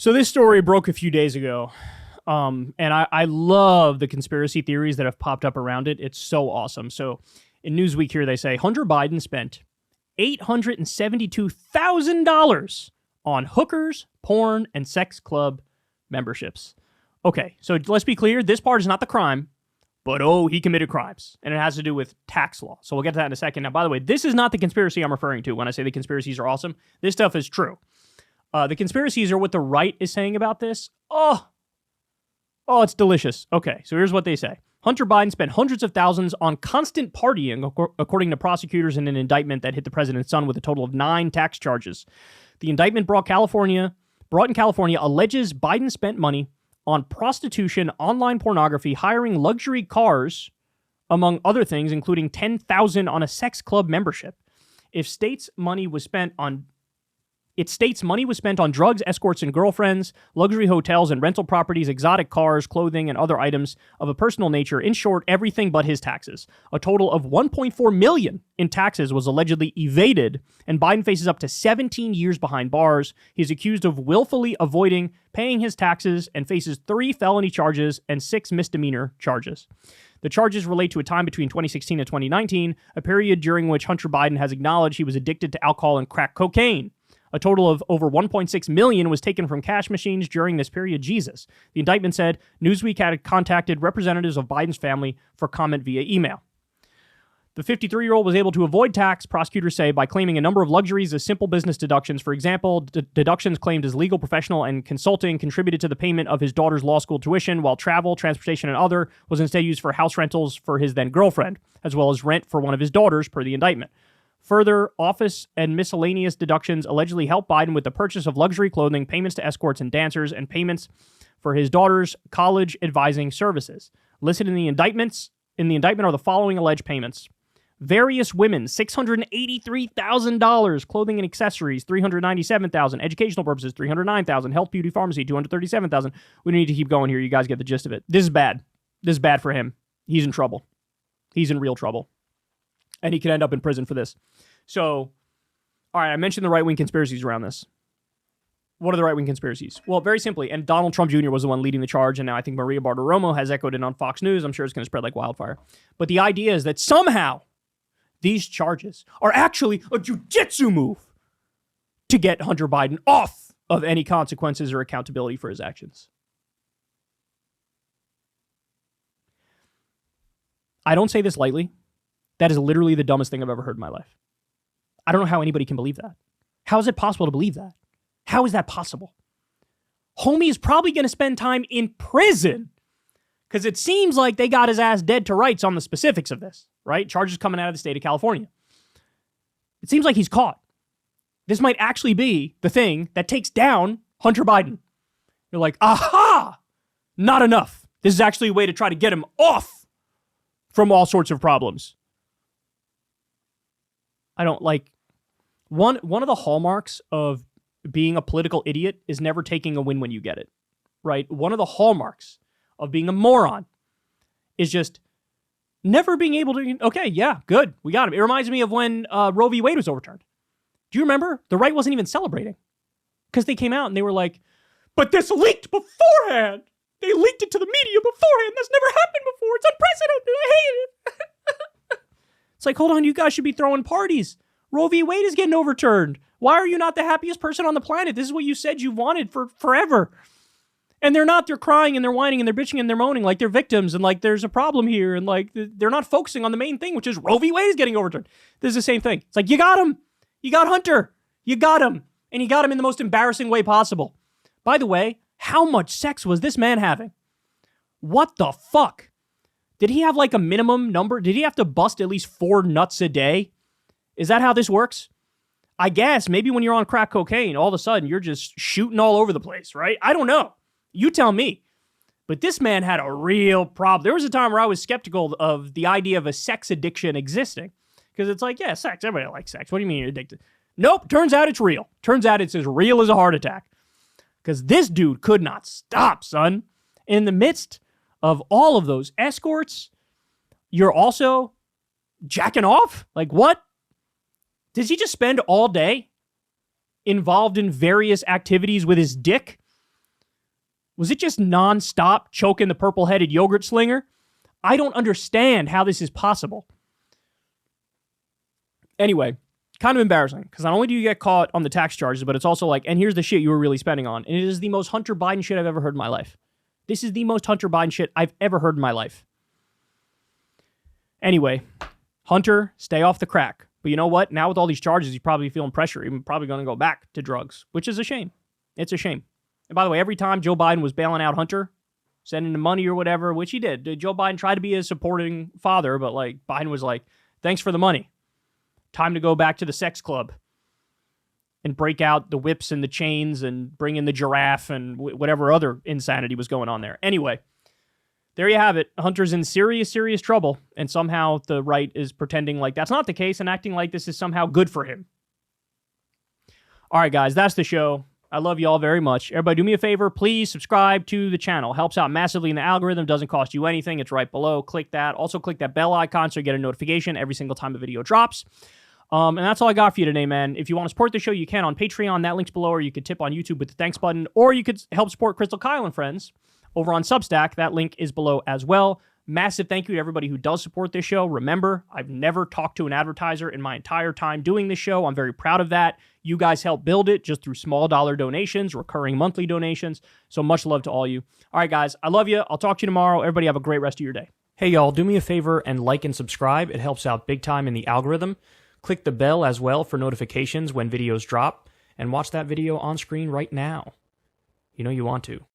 So this story broke a few days ago. And I love the conspiracy theories that have popped up around it. It's so awesome. So in Newsweek here, they say Hunter Biden spent $872,000 on hookers, porn, and sex club memberships. Okay, so let's be clear. This part is not the crime, but he committed crimes. And it has to do with tax law. So we'll get to that in a second. Now, by the way, this is not the conspiracy I'm referring to when I say the conspiracies are awesome. This stuff is true. The conspiracies are what the right is saying about this. Oh, it's delicious. Okay, so here's what they say. Hunter Biden spent hundreds of thousands on constant partying, according to prosecutors in an indictment that hit the president's son with a total of 9 tax charges. The indictment brought in California alleges Biden spent money on prostitution, online pornography, hiring luxury cars, among other things, including $10,000 on a sex club membership. It states money was spent on drugs, escorts, and girlfriends, luxury hotels and rental properties, exotic cars, clothing, and other items of a personal nature. In short, everything but his taxes. A total of $1.4 million in taxes was allegedly evaded, and Biden faces up to 17 years behind bars. He's accused of willfully avoiding paying his taxes and faces 3 felony charges and 6 misdemeanor charges. The charges relate to a time between 2016 and 2019, a period during which Hunter Biden has acknowledged he was addicted to alcohol and crack cocaine. A total of over $1.6 million was taken from cash machines during this period. Jesus. The indictment said Newsweek had contacted representatives of Biden's family for comment via email. The 53-year-old was able to avoid tax, prosecutors say, by claiming a number of luxuries as simple business deductions. For example, deductions claimed as legal, professional, and consulting contributed to the payment of his daughter's law school tuition, while travel, transportation, and other was instead used for house rentals for his then-girlfriend, as well as rent for one of his daughters, per the indictment. Further, office and miscellaneous deductions allegedly helped Biden with the purchase of luxury clothing, payments to escorts and dancers, and payments for his daughter's college advising services. Listed in the indictment are the following alleged payments. Various women, $683,000. Clothing and accessories, $397,000. Educational purposes, $309,000. Health, beauty, pharmacy, $237,000. We don't need to keep going here. You guys get the gist of it. This is bad. This is bad for him. He's in trouble. He's in real trouble. And he could end up in prison for this. So, all right, I mentioned the right-wing conspiracies around this. What are the right-wing conspiracies? Well, very simply, and Donald Trump Jr. was the one leading the charge, and now I think Maria Bartiromo has echoed in on Fox News. I'm sure it's going to spread like wildfire. But the idea is that somehow these charges are actually a jujitsu move to get Hunter Biden off of any consequences or accountability for his actions. I don't say this lightly. That is literally the dumbest thing I've ever heard in my life. I don't know how anybody can believe that. How is it possible to believe that? How is that possible? Homie is probably going to spend time in prison because it seems like they got his ass dead to rights on the specifics of this, right? Charges coming out of the state of California. It seems like he's caught. This might actually be the thing that takes down Hunter Biden. You're like, aha! Not enough. This is actually a way to try to get him off from all sorts of problems. I don't like one of the hallmarks of being a political idiot is never taking a win when you get it, right? One of the hallmarks of being a moron is just never being able to, okay, yeah, good, we got him. It reminds me of when Roe v. Wade was overturned. Do you remember? The right wasn't even celebrating because they came out and they were like, but this leaked beforehand. They leaked it to the media beforehand. That's never happened before. It's unprecedented. I hate it. It's like, hold on, you guys should be throwing parties. Roe v. Wade is getting overturned. Why are you not the happiest person on the planet? This is what you said you wanted for forever. And they're not. They're crying and they're whining and they're bitching and they're moaning like they're victims and like there's a problem here and like they're not focusing on the main thing, which is Roe v. Wade is getting overturned. This is the same thing. It's like, you got him. You got Hunter. You got him. And you got him in the most embarrassing way possible. By the way, how much sex was this man having? What the fuck? Did he have like a minimum number? Did he have to bust at least 4 nuts a day? Is that how this works? I guess maybe when you're on crack cocaine, all of a sudden you're just shooting all over the place, right? I don't know. You tell me. But this man had a real problem. There was a time where I was skeptical of the idea of a sex addiction existing. Because it's like, yeah, sex. Everybody likes sex. What do you mean you're addicted? Nope. Turns out it's real. Turns out it's as real as a heart attack. Because this dude could not stop, son. In the midst of all of those escorts, you're also jacking off? Like, what? Does he just spend all day involved in various activities with his dick? Was it just nonstop choking the purple-headed yogurt slinger? I don't understand how this is possible. Anyway, kind of embarrassing, because not only do you get caught on the tax charges, but it's also like, and here's the shit you were really spending on. And it is the most Hunter Biden shit I've ever heard in my life. This is the most Hunter Biden shit I've ever heard in my life. Anyway, Hunter, stay off the crack. But you know what? Now with all these charges, he's probably feeling pressure. He's probably going to go back to drugs, which is a shame. It's a shame. And by the way, every time Joe Biden was bailing out Hunter, sending him money or whatever, which he did, Joe Biden tried to be a supporting father, but like Biden was like, thanks for the money. Time to go back to the sex club and break out the whips and the chains and bring in the giraffe and whatever other insanity was going on there. Anyway, there you have it. Hunter's in serious, serious trouble, and somehow the right is pretending like that's not the case and acting like this is somehow good for him. All right, guys, that's the show. I love you all very much. Everybody do me a favor. Please subscribe to the channel. Helps out massively in the algorithm. Doesn't cost you anything. It's right below. Click that. Also, click that bell icon so you get a notification every single time a video drops. And that's all I got for you today, man. If you want to support the show, you can on Patreon. That link's below, or you could tip on YouTube with the thanks button, or you could help support Crystal Kyle and friends over on Substack. That link is below as well. Massive thank you to everybody who does support this show. Remember, I've never talked to an advertiser in my entire time doing this show. I'm very proud of that. You guys help build it just through small dollar donations, recurring monthly donations. So much love to all you. All right, guys, I love you. I'll talk to you tomorrow. Everybody have a great rest of your day. Hey, y'all, do me a favor and like and subscribe. It helps out big time in the algorithm. Click the bell as well for notifications when videos drop, and watch that video on screen right now. You know you want to.